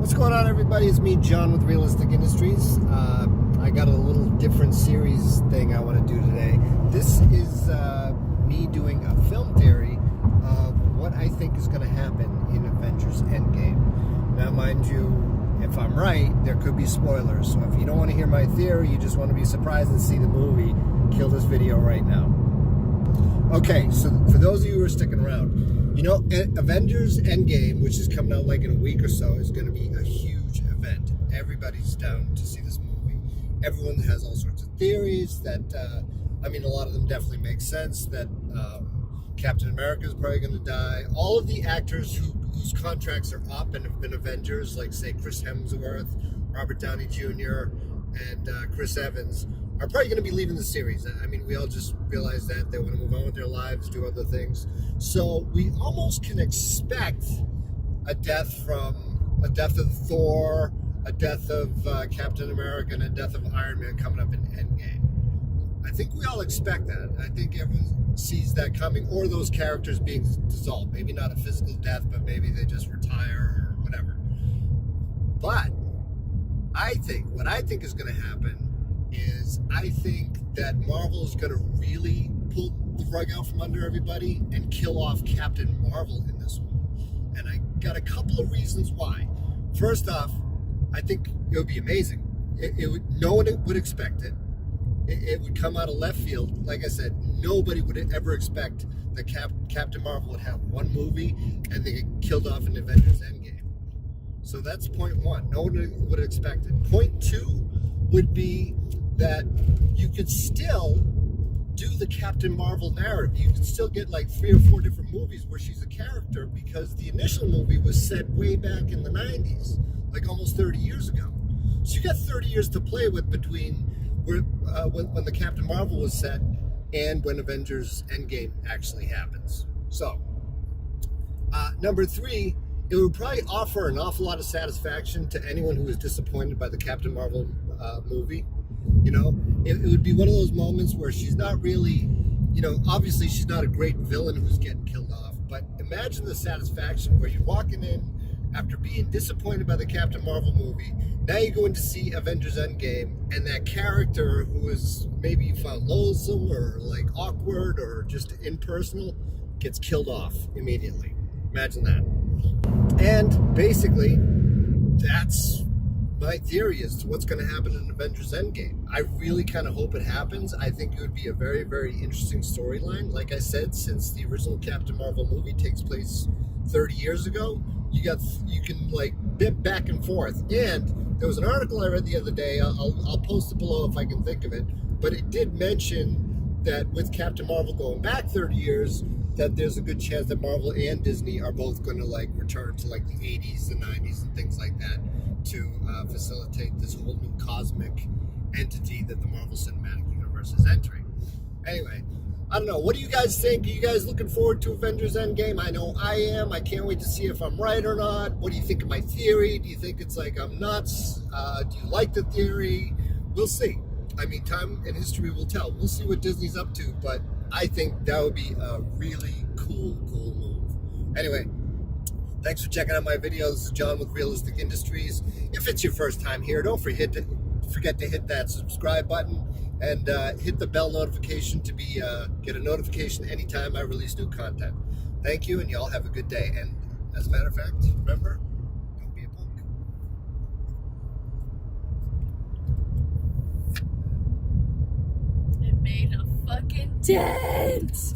What's going on, everybody? It's me, John, with Realistic Industries. I got a little different series thing I want to do today. This is me doing a film theory of what I think is going to happen in Avengers Endgame. Now, mind you, if I'm right, there could be spoilers. So if you don't want to hear my theory, you just want to be surprised and see the movie, kill this video right now. Okay, so for those of you who are sticking around, you know, Avengers Endgame, which is coming out like in a week or so, is going to be a huge event. Everybody's down to see this movie. Everyone has all sorts of theories that, a lot of them definitely make sense, that Captain America is probably going to die. All of the actors whose contracts are up and have been Avengers, like, say, Chris Hemsworth, Robert Downey Jr., and Chris Evans, are probably going to be leaving the series. I mean, we all just realize that they want to move on with their lives, do other things. So we almost can expect a death of Thor, a death of Captain America, and a death of Iron Man coming up in Endgame. I think we all expect that. I think everyone sees that coming, or those characters being dissolved. Maybe not a physical death, but maybe they just retire or whatever. But what I think is going to happen is I think that Marvel is going to really pull the rug out from under everybody and kill off Captain Marvel in this one. And I got a couple of reasons why. First off, I think it would be amazing. No one would expect it. It would come out of left field. Like I said, nobody would ever expect that Captain Marvel would have one movie and they get killed off in Avengers Endgame. So that's point one. No one would expect it. Point two would be that you could still do the Captain Marvel narrative. You could still get like 3 or 4 different movies where she's a character, because the initial movie was set way back in the 90s, like almost 30 years ago. So you got 30 years to play with between when the Captain Marvel was set and when Avengers Endgame actually happens. So, number 3, it would probably offer an awful lot of satisfaction to anyone who was disappointed by the Captain Marvel movie. You know, it would be one of those moments where she's not really, obviously she's not a great villain who's getting killed off, but imagine the satisfaction where you're walking in after being disappointed by the Captain Marvel movie. Now you go in to see Avengers Endgame, and that character who is maybe you found loathsome or like awkward or just impersonal gets killed off immediately. Imagine that. And basically, that's my theory as to what's going to happen in Avengers Endgame. I really kind of hope it happens. I think it would be a very, very interesting storyline. Like I said, since the original Captain Marvel movie takes place 30 years ago, you can like bit back and forth. And there was an article I read the other day. I'll post it below if I can think of it. But it did mention that with Captain Marvel going back 30 years, that there's a good chance that Marvel and Disney are both going to like return to like the 80s, the 90s, and things like that to facilitate this whole new cosmic entity that the Marvel Cinematic Universe is entering. Anyway, I don't know. What do you guys think? Are you guys looking forward to Avengers Endgame? I know I am. I can't wait to see if I'm right or not. What do you think of my theory? Do you think it's like I'm nuts? Do you like the theory? We'll see. I mean, time and history will tell. We'll see what Disney's up to, but I think that would be a really cool move. Anyway, thanks for checking out my videos. This is John with Realistic Industries. If it's your first time here, don't forget to hit that subscribe button and hit the bell notification to get a notification anytime I release new content. Thank you, and y'all have a good day. And as a matter of fact, remember, don't be a punk. It made a fucking dent!